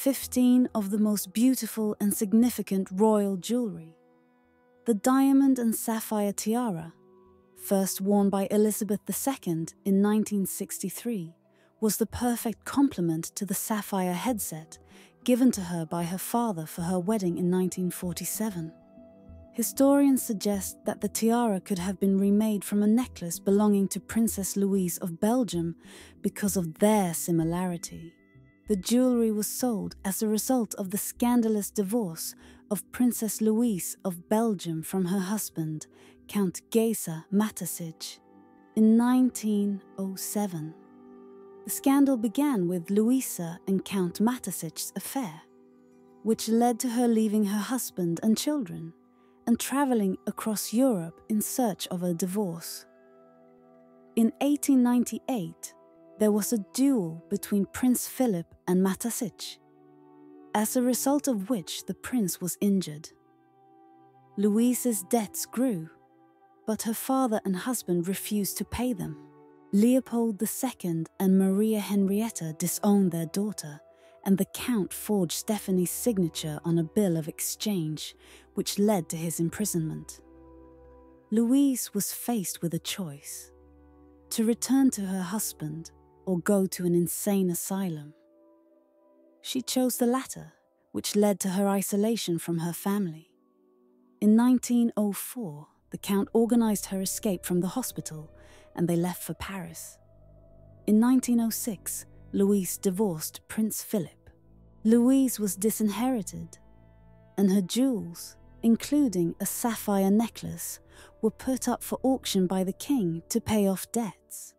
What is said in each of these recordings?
15 of the most beautiful and significant royal jewellery. The diamond and sapphire tiara, first worn by Elizabeth II in 1963, was the perfect complement to the sapphire headset given to her by her father for her wedding in 1947. Historians suggest that the tiara could have been remade from a necklace belonging to Princess Louise of Belgium because of their similarity. The jewellery was sold as a result of the scandalous divorce of Princess Louise of Belgium from her husband, Count Geza Matasic, in 1907. The scandal began with Louisa and Count Matasic's affair, which led to her leaving her husband and children and travelling across Europe in search of a divorce. In 1898, there was a duel between Prince Philip and Matasic, as a result of which the prince was injured. Louise's debts grew, but her father and husband refused to pay them. Leopold II and Maria Henrietta disowned their daughter, and the Count forged Stephanie's signature on a bill of exchange, which led to his imprisonment. Louise was faced with a choice: to return to her husband or go to an insane asylum. She chose the latter, which led to her isolation from her family. In 1904, the Count organized her escape from the hospital, and they left for Paris. In 1906, Louise divorced Prince Philip. Louise was disinherited, and her jewels, including a sapphire necklace, were put up for auction by the king to pay off debts.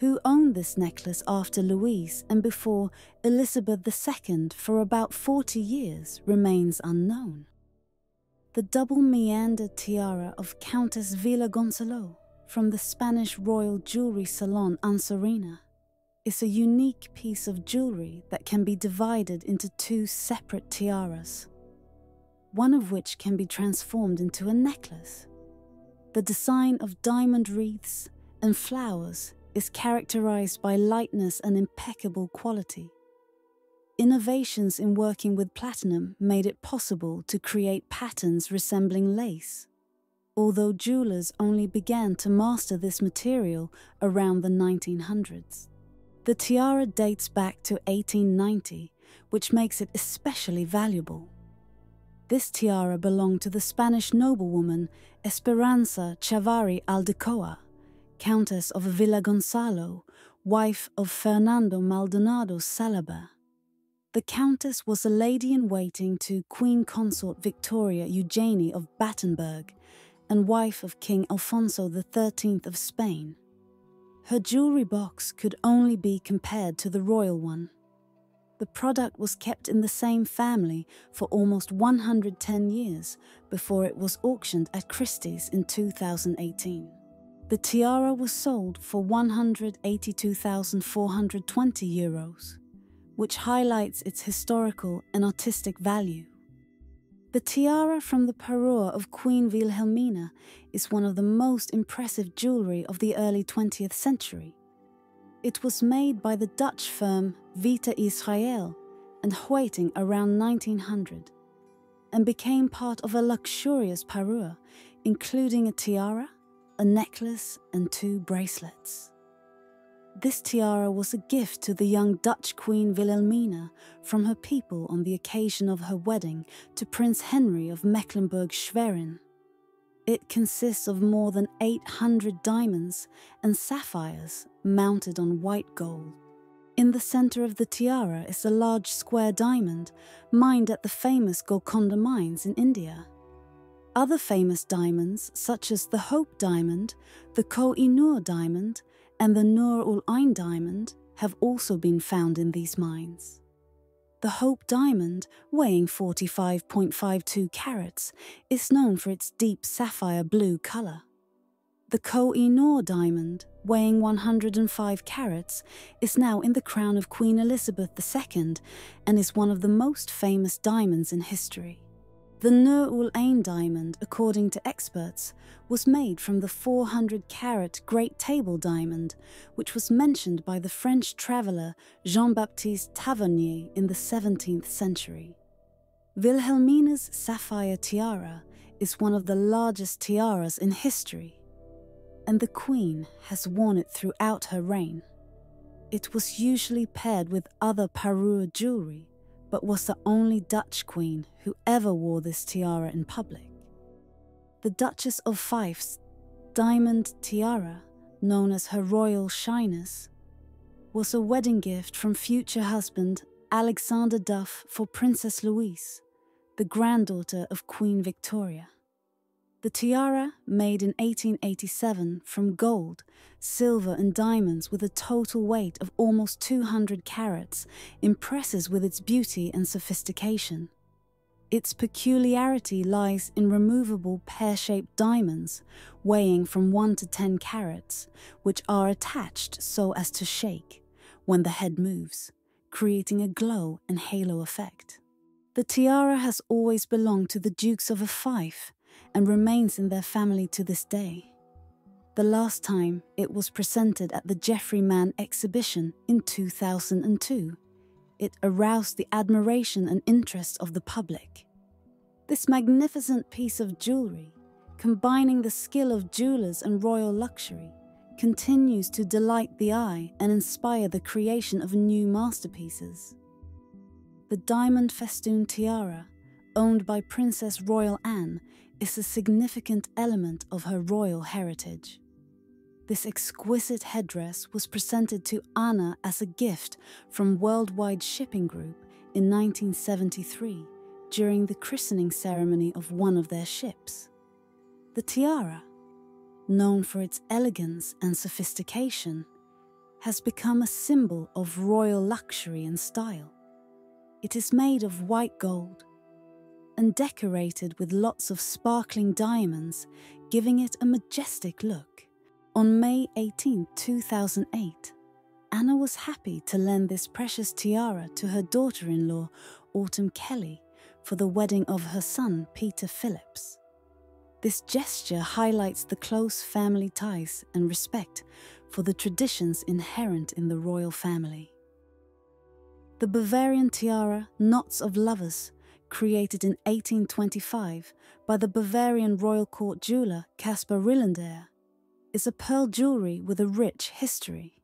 Who owned this necklace after Louise and before Elizabeth II for about 40 years remains unknown. The double meandered tiara of Countess Villa Gonzalo from the Spanish royal jewelry salon Ansorina is a unique piece of jewelry that can be divided into two separate tiaras, one of which can be transformed into a necklace. The design of diamond wreaths and flowers is characterized by lightness and impeccable quality. Innovations in working with platinum made it possible to create patterns resembling lace, although jewelers only began to master this material around the 1900s. The tiara dates back to 1890, which makes it especially valuable. This tiara belonged to the Spanish noblewoman Esperanza Chavarri Aldecoa, Countess of Villagonzalo, wife of Fernando Maldonado Salaba. The Countess was a lady-in-waiting to Queen Consort Victoria Eugenie of Battenberg and wife of King Alfonso XIII of Spain. Her jewelry box could only be compared to the royal one. The product was kept in the same family for almost 110 years before it was auctioned at Christie's in 2018. The tiara was sold for €182,420, which highlights its historical and artistic value. The tiara from the parure of Queen Wilhelmina is one of the most impressive jewellery of the early 20th century. It was made by the Dutch firm Vita Israel and Huiting around 1900 and became part of a luxurious parure, including a tiara, a necklace and 2 bracelets. This tiara was a gift to the young Dutch Queen Wilhelmina from her people on the occasion of her wedding to Prince Henry of Mecklenburg-Schwerin. It consists of more than 800 diamonds and sapphires mounted on white gold. In the center of the tiara is a large square diamond mined at the famous Golconda mines in India. Other famous diamonds, such as the Hope Diamond, the Koh-i-Noor Diamond, and the Nur-ul-Ain Diamond, have also been found in these mines. The Hope Diamond, weighing 45.52 carats, is known for its deep sapphire blue color. The Koh-i-Noor Diamond, weighing 105 carats, is now in the crown of Queen Elizabeth II and is one of the most famous diamonds in history. The Nur ul Ain diamond, according to experts, was made from the 400-carat Great Table diamond, which was mentioned by the French traveller Jean-Baptiste Tavernier in the 17th century. Wilhelmina's sapphire tiara is one of the largest tiaras in history, and the Queen has worn it throughout her reign. It was usually paired with other parure jewellery, but was the only Dutch queen who ever wore this tiara in public. The Duchess of Fife's diamond tiara, known as her Royal Shyness, was a wedding gift from future husband Alexander Duff for Princess Louise, the granddaughter of Queen Victoria. The tiara, made in 1887 from gold, silver and diamonds with a total weight of almost 200 carats, impresses with its beauty and sophistication. Its peculiarity lies in removable pear-shaped diamonds, weighing from 1 to 10 carats, which are attached so as to shake when the head moves, creating a glow and halo effect. The tiara has always belonged to the Dukes of Fife, and remains in their family to this day. The last time it was presented at the Geoffrey Mann exhibition in 2002, it aroused the admiration and interest of the public. This magnificent piece of jewellery, combining the skill of jewellers and royal luxury, continues to delight the eye and inspire the creation of new masterpieces. The diamond festoon tiara, owned by Princess Royal Anne, is a significant element of her royal heritage. This exquisite headdress was presented to Anna as a gift from Worldwide Shipping Group in 1973 during the christening ceremony of one of their ships. The tiara, known for its elegance and sophistication, has become a symbol of royal luxury and style. It is made of white gold and decorated with lots of sparkling diamonds, giving it a majestic look. On May 18, 2008, Anna was happy to lend this precious tiara to her daughter-in-law, Autumn Kelly, for the wedding of her son, Peter Phillips. This gesture highlights the close family ties and respect for the traditions inherent in the royal family. The Bavarian tiara, Knots of Lovers, created in 1825 by the Bavarian royal court jeweller Caspar Rillendaer, is a pearl jewellery with a rich history.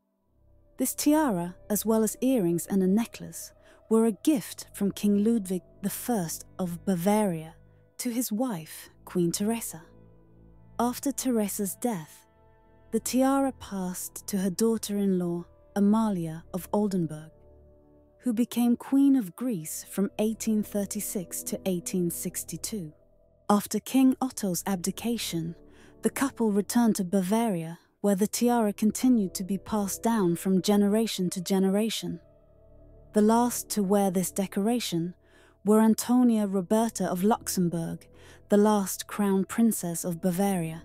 This tiara, as well as earrings and a necklace, were a gift from King Ludwig I of Bavaria to his wife, Queen Teresa. After Teresa's death, the tiara passed to her daughter-in-law, Amalia of Oldenburg, who became Queen of Greece from 1836 to 1862. After King Otto's abdication, the couple returned to Bavaria, where the tiara continued to be passed down from generation to generation. The last to wear this decoration were Antonia Roberta of Luxembourg, the last crown princess of Bavaria,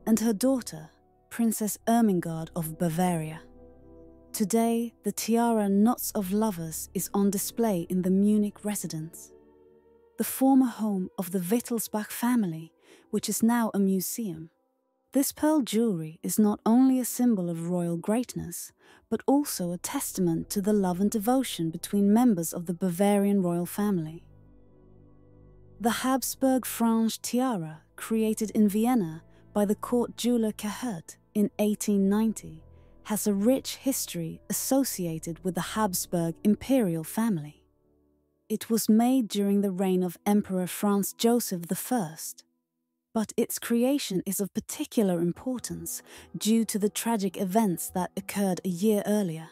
and her daughter, Princess Ermengarde of Bavaria. Today, the tiara Knots of Lovers is on display in the Munich residence, the former home of the Wittelsbach family, which is now a museum. This pearl jewellery is not only a symbol of royal greatness, but also a testament to the love and devotion between members of the Bavarian royal family. The Habsburg Frange tiara, created in Vienna by the court jeweller Cahert in 1890, has a rich history associated with the Habsburg imperial family. It was made during the reign of Emperor Franz Joseph I, but its creation is of particular importance due to the tragic events that occurred a year earlier.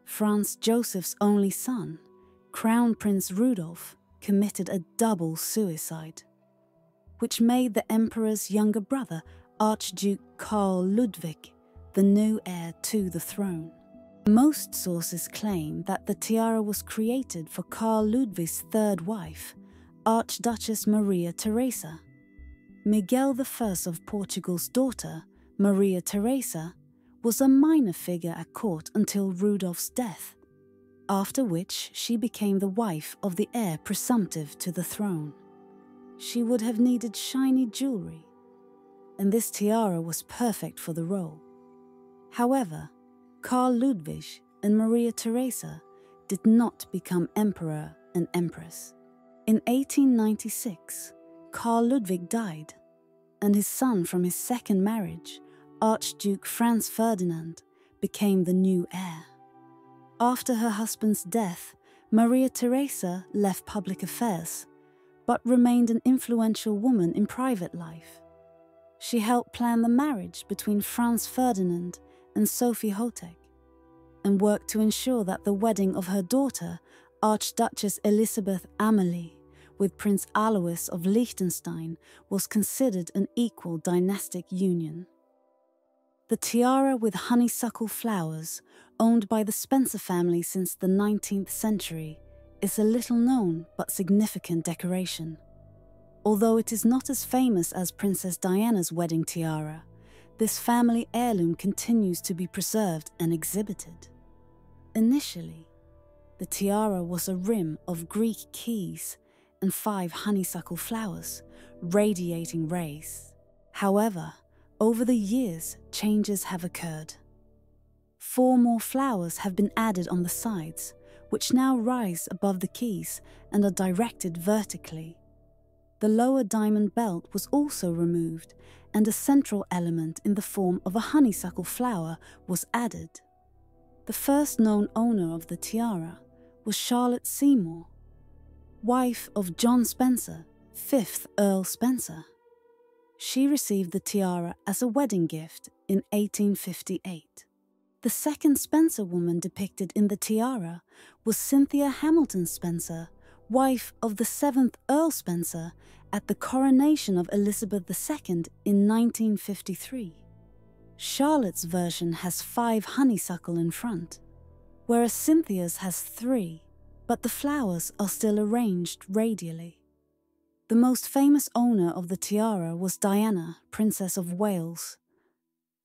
Franz Joseph's only son, Crown Prince Rudolf, committed a double suicide, which made the emperor's younger brother, Archduke Karl Ludwig, the new heir to the throne. Most sources claim that the tiara was created for Karl Ludwig's third wife, Archduchess Maria Theresa. Miguel I of Portugal's daughter, Maria Theresa, was a minor figure at court until Rudolph's death, after which she became the wife of the heir presumptive to the throne. she would have needed shiny jewelry, and this tiara was perfect for the role. However, Karl Ludwig and Maria Theresa did not become emperor and empress. In 1896, Karl Ludwig died, and his son from his second marriage, Archduke Franz Ferdinand, became the new heir. After her husband's death, Maria Theresa left public affairs, but remained an influential woman in private life. She helped plan the marriage between Franz Ferdinand and Sophie Hotek, and worked to ensure that the wedding of her daughter, Archduchess Elisabeth Amalie, with Prince Alois of Liechtenstein, was considered an equal dynastic union. The tiara with honeysuckle flowers, owned by the Spencer family since the 19th century, is a little-known but significant decoration. Although it is not as famous as Princess Diana's wedding tiara, this family heirloom continues to be preserved and exhibited. Initially, the tiara was a rim of Greek keys and 5 honeysuckle flowers, radiating rays. However, over the years, changes have occurred. 4 more flowers have been added on the sides, which now rise above the keys and are directed vertically. The lower diamond belt was also removed, and a central element in the form of a honeysuckle flower was added. The first known owner of the tiara was Charlotte Seymour, wife of John Spencer, 5th Earl Spencer. She received the tiara as a wedding gift in 1858. The second Spencer woman depicted in the tiara was Cynthia Hamilton Spencer, wife of the 7th Earl Spencer, at the coronation of Elizabeth II in 1953. Charlotte's version has 5 honeysuckle in front, whereas Cynthia's has 3, but the flowers are still arranged radially. The most famous owner of the tiara was Diana, Princess of Wales.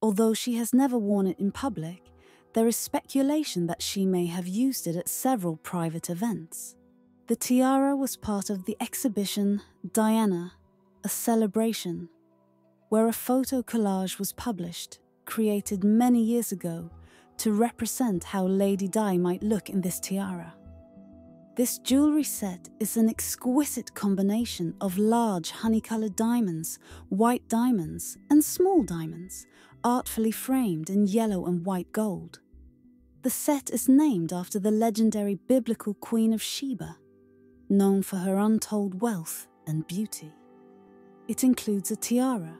Although she has never worn it in public, there is speculation that she may have used it at several private events. The tiara was part of the exhibition Diana, a Celebration, where a photo collage was published, created many years ago, to represent how Lady Di might look in this tiara. This jewellery set is an exquisite combination of large honey-coloured diamonds, white diamonds, and small diamonds, artfully framed in yellow and white gold. The set is named after the legendary biblical Queen of Sheba, known for her untold wealth and beauty. It includes a tiara,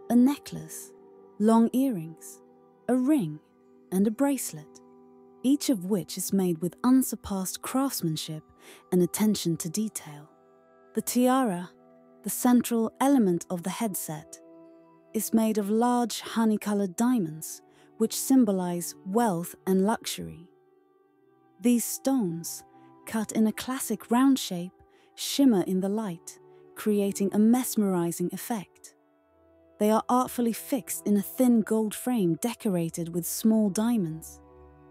a necklace, long earrings, a ring, and a bracelet, each of which is made with unsurpassed craftsmanship and attention to detail. The tiara, the central element of the headset, is made of large honey-coloured diamonds, which symbolize wealth and luxury. These stones, cut in a classic round shape, shimmer in the light, creating a mesmerizing effect. They are artfully fixed in a thin gold frame decorated with small diamonds,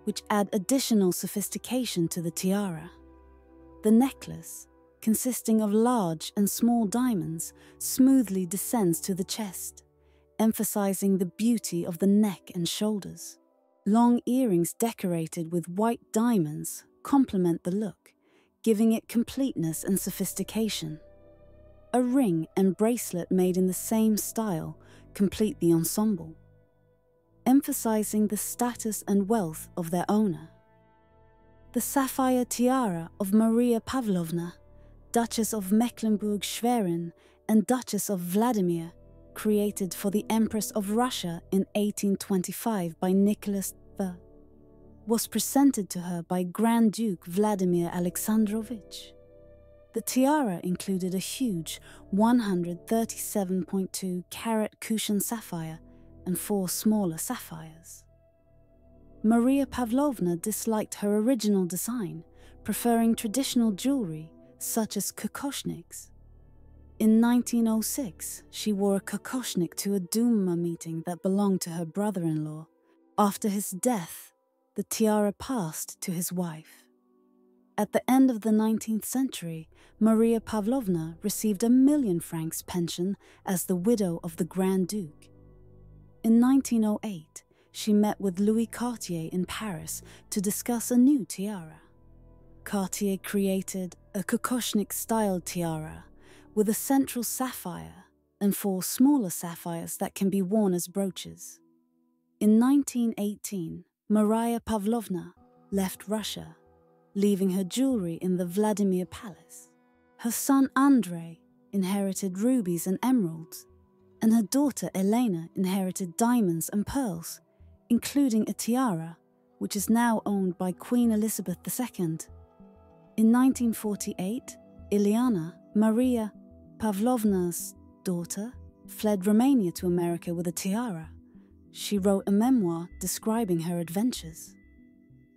which add additional sophistication to the tiara. The necklace, consisting of large and small diamonds, smoothly descends to the chest, emphasizing the beauty of the neck and shoulders. Long earrings decorated with white diamonds complement the look, giving it completeness and sophistication. A ring and bracelet made in the same style complete the ensemble, emphasizing the status and wealth of their owner. The sapphire tiara of Maria Pavlovna, Duchess of Mecklenburg-Schwerin and Duchess of Vladimir, created for the Empress of Russia in 1825 by Nicholas I, was presented to her by Grand Duke Vladimir Alexandrovich. The tiara included a huge 137.2 carat cushion sapphire and 4 smaller sapphires. Maria Pavlovna disliked her original design, preferring traditional jewellery such as kokoshniks. In 1906, she wore a kokoshnik to a Duma meeting that belonged to her brother-in-law. After his death, the tiara passed to his wife. At the end of the 19th century, Maria Pavlovna received a 1,000,000 francs pension as the widow of the Grand Duke. In 1908, she met with Louis Cartier in Paris to discuss a new tiara. Cartier created a Kokoschnik-style tiara with a central sapphire and 4 smaller sapphires that can be worn as brooches. In 1918, Maria Pavlovna left Russia, leaving her jewelry in the Vladimir Palace. Her son Andrei inherited rubies and emeralds, and her daughter Elena inherited diamonds and pearls, including a tiara, which is now owned by Queen Elizabeth II. In 1948, Ileana, Maria Pavlovna's daughter, fled Romania to America with a tiara. She wrote a memoir describing her adventures.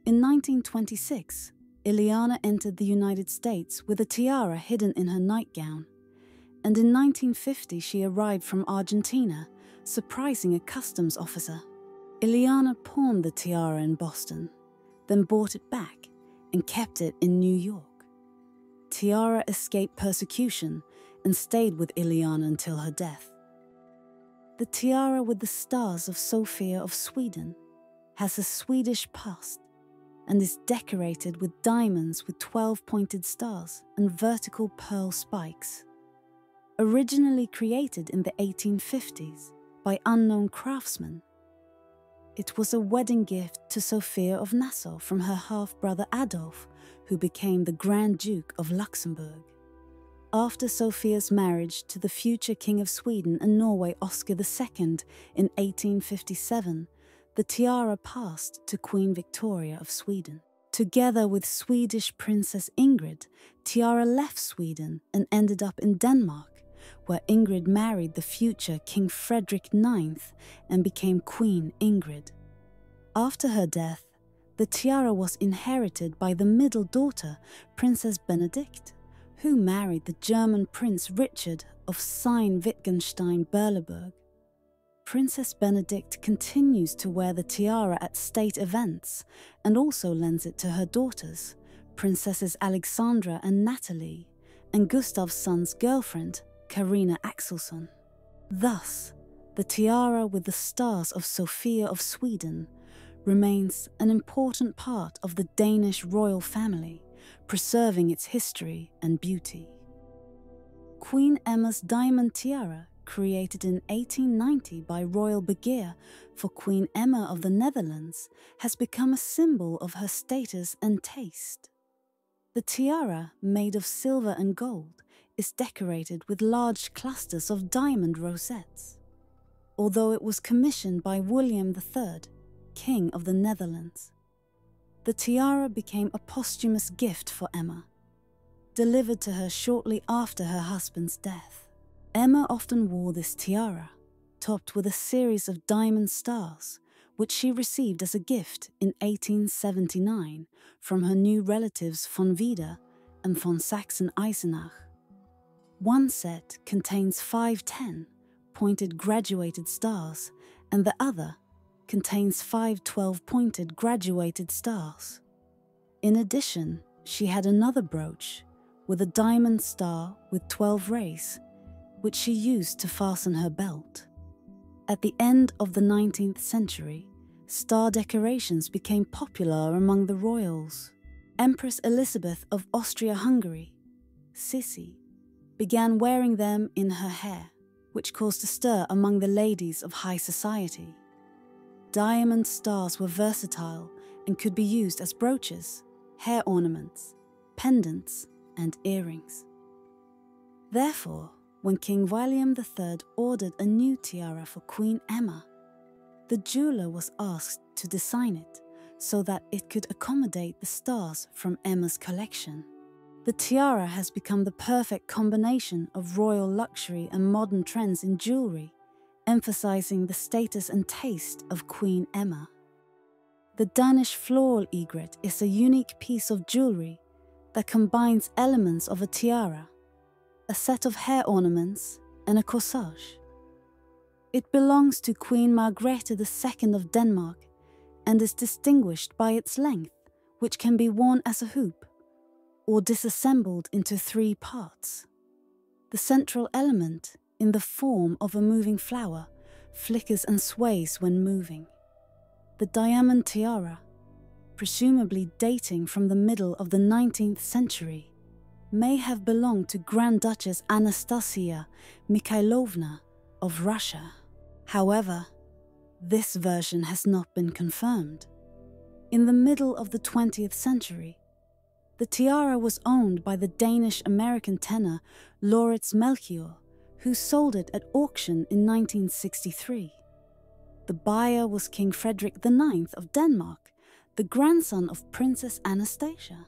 In 1926, Ileana entered the United States with a tiara hidden in her nightgown, and in 1950 she arrived from Argentina, surprising a customs officer. Ileana pawned the tiara in Boston, then bought it back and kept it in New York. Tiara escaped persecution and stayed with Ileana until her death. The tiara with the stars of Sofia of Sweden has a Swedish past and is decorated with diamonds with 12-pointed stars and vertical pearl spikes. Originally created in the 1850s by unknown craftsmen, it was a wedding gift to Sophia of Nassau from her half-brother Adolf, who became the Grand Duke of Luxembourg. After Sophia's marriage to the future King of Sweden and Norway Oscar II in 1857, the tiara passed to Queen Victoria of Sweden. Together with Swedish Princess Ingrid, tiara left Sweden and ended up in Denmark, where Ingrid married the future King Frederick IX and became Queen Ingrid. After her death, the tiara was inherited by the middle daughter, Princess Benedict, who married the German Prince Richard of Sayn-Wittgenstein-Berleburg. Princess Benedict continues to wear the tiara at state events and also lends it to her daughters, Princesses Alexandra and Natalie, and Gustav's son's girlfriend, Carina Axelsson. Thus, the tiara with the stars of Sophia of Sweden remains an important part of the Danish royal family, preserving its history and beauty. Queen Emma's diamond tiara, created in 1890 by royal begeer for Queen Emma of the Netherlands, has become a symbol of her status and taste. The tiara, made of silver and gold, is decorated with large clusters of diamond rosettes. Although it was commissioned by William III, King of the Netherlands, the tiara became a posthumous gift for Emma, delivered to her shortly after her husband's death. Emma often wore this tiara, topped with a series of diamond stars, which she received as a gift in 1879 from her new relatives von Wieder and von Sachsen-Eisenach. One set contains 5 10-pointed graduated stars, and the other contains 5 12-pointed graduated stars. In addition, she had another brooch with a diamond star with 12 rays, which she used to fasten her belt. At the end of the 19th century, star decorations became popular among the royals. Empress Elizabeth of Austria-Hungary, Sissi, began wearing them in her hair, which caused a stir among the ladies of high society. Diamond stars were versatile and could be used as brooches, hair ornaments, pendants, and earrings. Therefore, when King William III ordered a new tiara for Queen Emma, the jeweler was asked to design it so that it could accommodate the stars from Emma's collection. The tiara has become the perfect combination of royal luxury and modern trends in jewelry, emphasizing the status and taste of Queen Emma. The Danish floral egret is a unique piece of jewelry that combines elements of a tiara, a set of hair ornaments, and a corsage. It belongs to Queen Margrethe II of Denmark and is distinguished by its length, which can be worn as a hoop, or disassembled into 3 parts. The central element, in the form of a moving flower, flickers and sways when moving. The diamond tiara, presumably dating from the middle of the 19th century, may have belonged to Grand Duchess Anastasia Mikhailovna of Russia. However, this version has not been confirmed. In the middle of the 20th century, the tiara was owned by the Danish-American tenor Lauritz Melchior, who sold it at auction in 1963. The buyer was King Frederick IX of Denmark, the grandson of Princess Anastasia.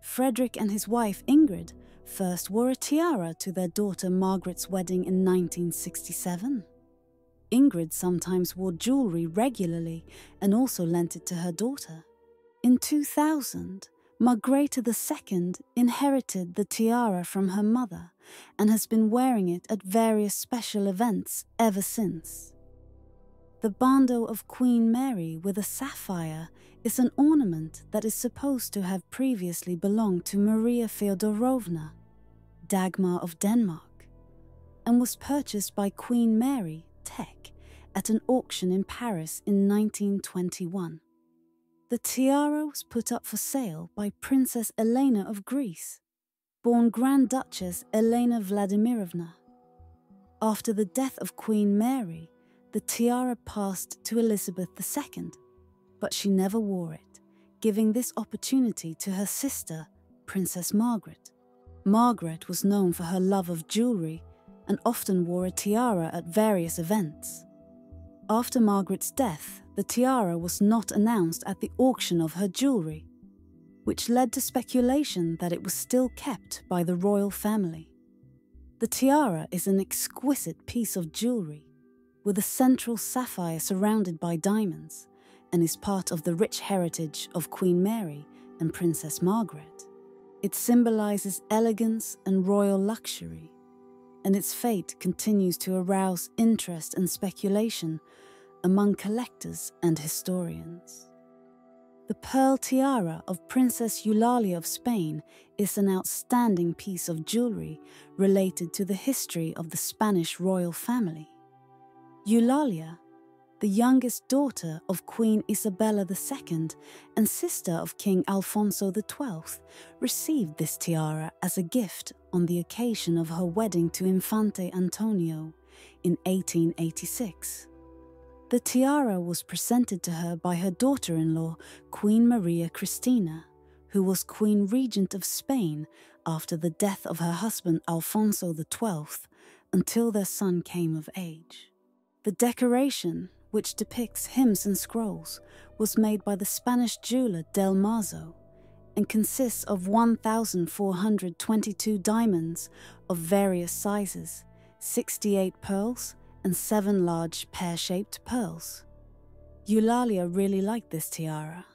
Frederick and his wife Ingrid first wore a tiara to their daughter Margaret's wedding in 1967. Ingrid sometimes wore jewellery regularly and also lent it to her daughter. In 2000, Margrethe II inherited the tiara from her mother and has been wearing it at various special events ever since. The bandeau of Queen Mary with a sapphire is an ornament that is supposed to have previously belonged to Maria Feodorovna, Dagmar of Denmark, and was purchased by Queen Mary, Tech, at an auction in Paris in 1921. The tiara was put up for sale by Princess Elena of Greece, born Grand Duchess Elena Vladimirovna. After the death of Queen Mary, the tiara passed to Elizabeth II, but she never wore it, giving this opportunity to her sister, Princess Margaret. Margaret was known for her love of jewellery and often wore a tiara at various events. After Margaret's death, the tiara was not announced at the auction of her jewellery, which led to speculation that it was still kept by the royal family. The tiara is an exquisite piece of jewellery, with a central sapphire surrounded by diamonds, and is part of the rich heritage of Queen Mary and Princess Margaret. It symbolises elegance and royal luxury, and its fate continues to arouse interest and speculation among collectors and historians. The pearl tiara of Princess Eulalia of Spain is an outstanding piece of jewellery related to the history of the Spanish royal family. Eulalia, the youngest daughter of Queen Isabella II and sister of King Alfonso XII, received this tiara as a gift on the occasion of her wedding to Infante Antonio in 1886. The tiara was presented to her by her daughter-in-law, Queen Maria Cristina, who was Queen Regent of Spain after the death of her husband Alfonso XII, until their son came of age. The decoration, which depicts hymns and scrolls, was made by the Spanish jeweller Del Mazo and consists of 1,422 diamonds of various sizes, 68 pearls, and 7 large pear-shaped pearls. Eulalia really liked this tiara,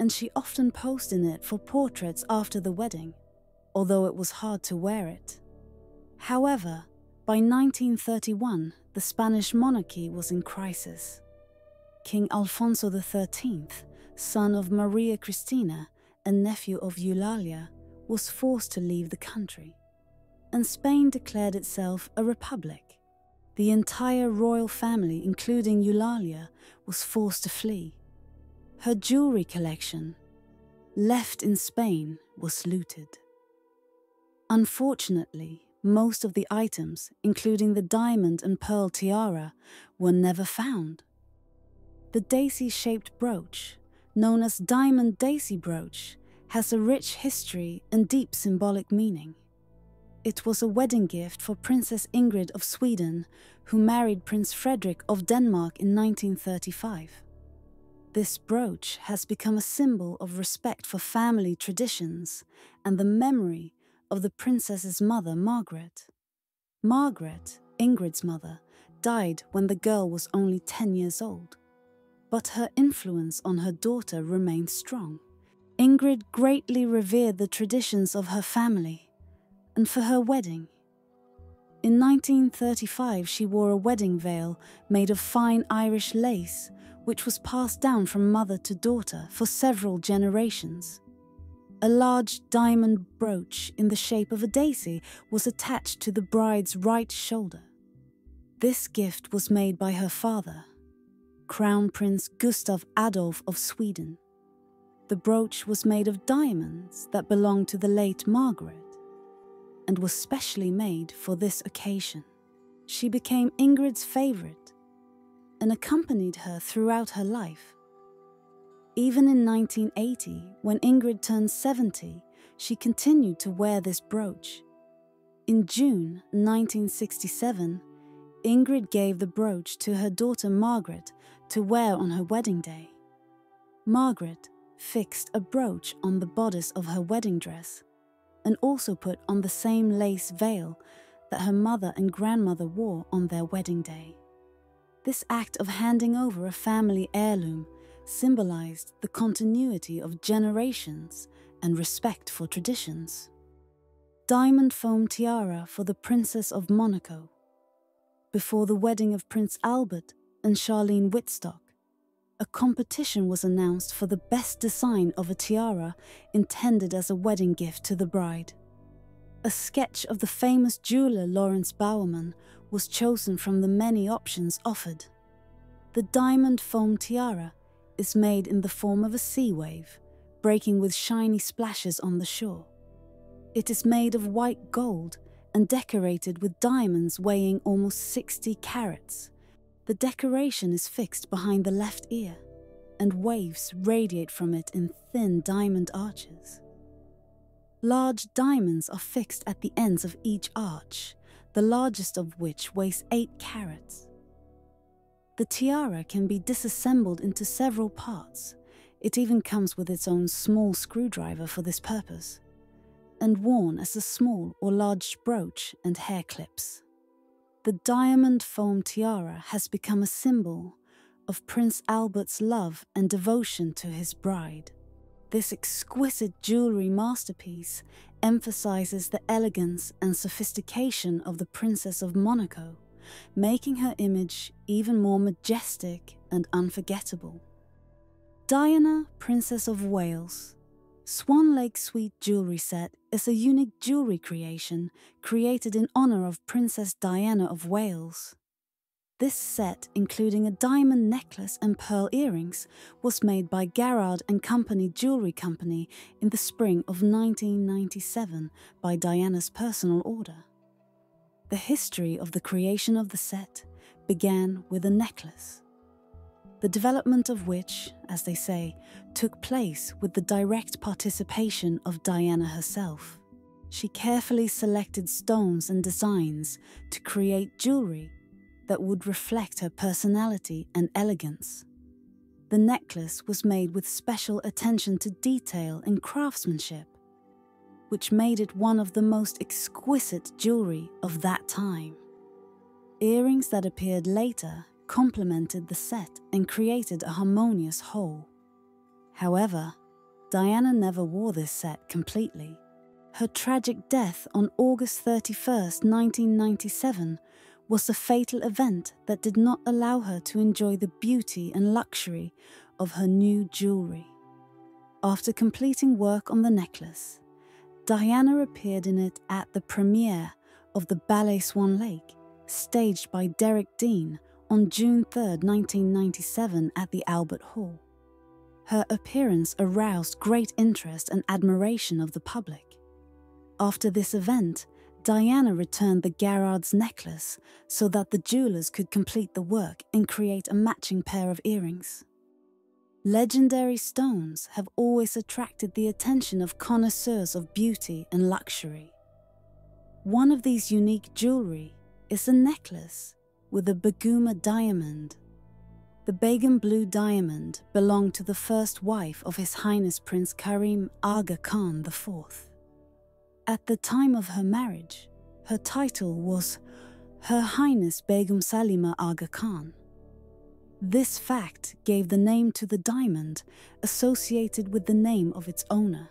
and she often posed in it for portraits after the wedding, although it was hard to wear it. However, by 1931, the Spanish monarchy was in crisis. King Alfonso XIII, son of Maria Cristina and nephew of Eulalia, was forced to leave the country, and Spain declared itself a republic. The entire royal family, including Eulalia, was forced to flee. Her jewellery collection, left in Spain, was looted. Unfortunately, most of the items, including the diamond and pearl tiara, were never found. The daisy-shaped brooch, known as Diamond Daisy Brooch, has a rich history and deep symbolic meaning. It was a wedding gift for Princess Ingrid of Sweden, who married Prince Frederick of Denmark in 1935. This brooch has become a symbol of respect for family traditions and the memory of the princess's mother, Margaret. Margaret, Ingrid's mother, died when the girl was only 10 years old, but her influence on her daughter remained strong. Ingrid greatly revered the traditions of her family, and for her wedding, in 1935 she wore a wedding veil made of fine Irish lace, which was passed down from mother to daughter for several generations. A large diamond brooch in the shape of a daisy was attached to the bride's right shoulder. This gift was made by her father, Crown Prince Gustav Adolf of Sweden. The brooch was made of diamonds that belonged to the late Margaret and was specially made for this occasion. She became Ingrid's favorite and accompanied her throughout her life. Even in 1980, when Ingrid turned 70, she continued to wear this brooch. In June 1967, Ingrid gave the brooch to her daughter Margaret to wear on her wedding day. Margaret fixed a brooch on the bodice of her wedding dress and also put on the same lace veil that her mother and grandmother wore on their wedding day. This act of handing over a family heirloom symbolized the continuity of generations and respect for traditions. Diamond foam tiara for the Princess of Monaco. Before the wedding of Prince Albert and Charlene Wittstock, a competition was announced for the best design of a tiara intended as a wedding gift to the bride. A sketch of the famous jeweler Lawrence Bowerman was chosen from the many options offered. The diamond foam tiara is made in the form of a sea wave, breaking with shiny splashes on the shore. It is made of white gold and decorated with diamonds weighing almost 60 carats. The decoration is fixed behind the left ear, and waves radiate from it in thin diamond arches. Large diamonds are fixed at the ends of each arch, the largest of which weighs 8 carats. The tiara can be disassembled into several parts. It even comes with its own small screwdriver for this purpose, and worn as a small or large brooch and hair clips. The diamond foam tiara has become a symbol of Prince Albert's love and devotion to his bride. This exquisite jewellery masterpiece emphasizes the elegance and sophistication of the Princess of Monaco, making her image even more majestic and unforgettable. Diana, Princess of Wales. Swan Lake Suite jewellery set is a unique jewellery creation created in honour of Princess Diana of Wales. This set, including a diamond necklace and pearl earrings, was made by Garrard & Company Jewellery Company in the spring of 1997 by Diana's personal order. The history of the creation of the set began with a necklace, the development of which, as they say, took place with the direct participation of Diana herself. She carefully selected stones and designs to create jewellery that would reflect her personality and elegance. The necklace was made with special attention to detail and craftsmanship, which made it one of the most exquisite jewellery of that time. Earrings that appeared later complemented the set and created a harmonious whole. However, Diana never wore this set completely. Her tragic death on August 31st, 1997 was a fatal event that did not allow her to enjoy the beauty and luxury of her new jewellery. After completing work on the necklace, Diana appeared in it at the premiere of the ballet Swan Lake, staged by Derek Dean on June 3, 1997 at the Albert Hall. Her appearance aroused great interest and admiration of the public. After this event, Diana returned the Garrard's necklace so that the jewelers could complete the work and create a matching pair of earrings. Legendary stones have always attracted the attention of connoisseurs of beauty and luxury. One of these unique jewellery is a necklace with a Beguma diamond. The Begum Blue diamond belonged to the first wife of His Highness Prince Karim Aga Khan IV. At the time of her marriage, her title was Her Highness Begum Salima Aga Khan. This fact gave the name to the diamond associated with the name of its owner.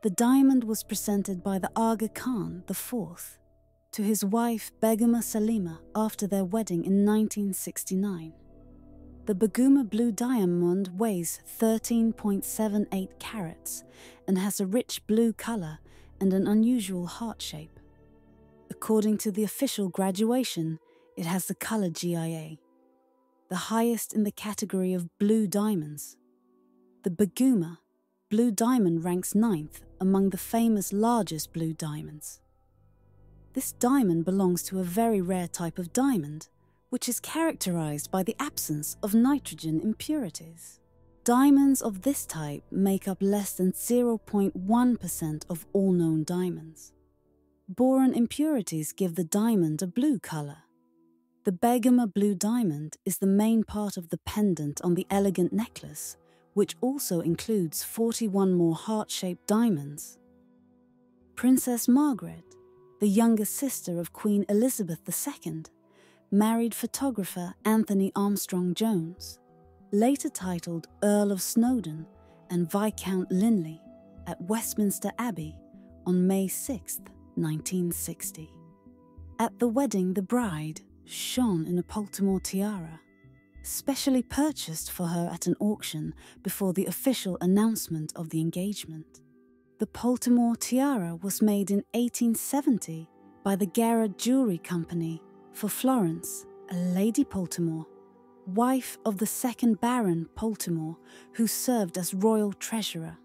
The diamond was presented by the Aga Khan IV to his wife Beguma Salima after their wedding in 1969. The Baguma blue diamond weighs 13.78 carats and has a rich blue color and an unusual heart shape. According to the official graduation, it has the color GIA, the highest in the category of blue diamonds. The Baguma blue diamond ranks 9th among the famous largest blue diamonds. This diamond belongs to a very rare type of diamond, which is characterized by the absence of nitrogen impurities. Diamonds of this type make up less than 0.1% of all known diamonds. Boron impurities give the diamond a blue color. The Baguma blue diamond is the main part of the pendant on the elegant necklace, which also includes 41 more heart-shaped diamonds. Princess Margaret, the younger sister of Queen Elizabeth II, married photographer Anthony Armstrong Jones, later titled Earl of Snowdon and Viscount Linley, at Westminster Abbey on May 6, 1960. At the wedding, the bride shone in a Baltimore tiara, specially purchased for her at an auction before the official announcement of the engagement. The Baltimore tiara was made in 1870 by the Garrett Jewellery Company for Florence, a Lady Baltimore, wife of the 2nd Baron Baltimore, who served as royal treasurer.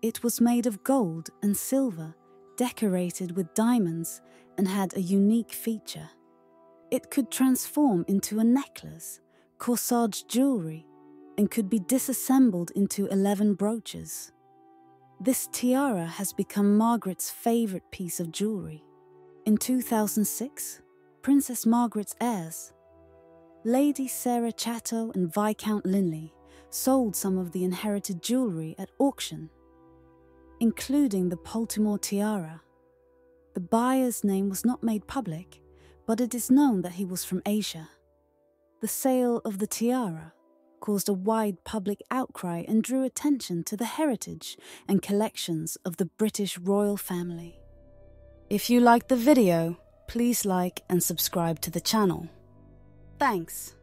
It was made of gold and silver, decorated with diamonds, and had a unique feature. It could transform into a necklace, corsage jewellery, and could be disassembled into 11 brooches. This tiara has become Margaret's favourite piece of jewellery. In 2006, Princess Margaret's heirs, Lady Sarah Chatto and Viscount Linley, sold some of the inherited jewellery at auction, including the Baltimore tiara. The buyer's name was not made public, but it is known that he was from Asia. The sale of the tiara caused a wide public outcry and drew attention to the heritage and collections of the British royal family. If you liked the video, please like and subscribe to the channel. Thanks.